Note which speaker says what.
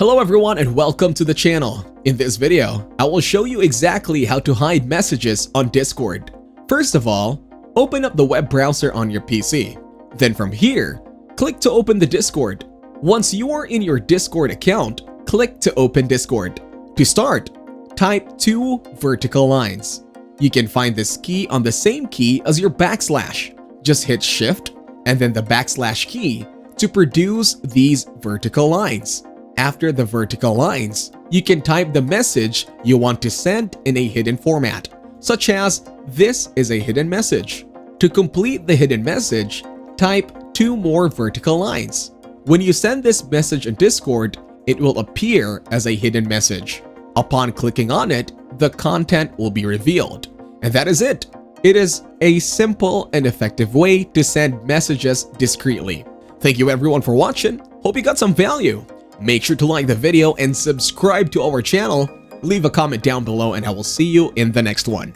Speaker 1: Hello everyone and welcome to the channel. In this video, I will show you exactly how to hide messages on Discord. First of all, open up the web browser on your PC. Then from here, click to open the Discord. Once you are in your Discord account, click to open Discord. To start, type 2 vertical lines. You can find this key on the same key as your backslash. Just hit Shift and then the backslash key to produce these vertical lines. After the vertical lines, you can type the message you want to send in a hidden format, such as "This is a hidden message." To complete the hidden message, type 2 more vertical lines. When you send this message in Discord, it will appear as a hidden message. Upon clicking on it, the content will be revealed. And that is it. It is a simple and effective way to send messages discreetly. Thank you everyone for watching. Hope you got some value. Make sure to like the video and subscribe to our channel. Leave a comment down below and I will see you in the next one.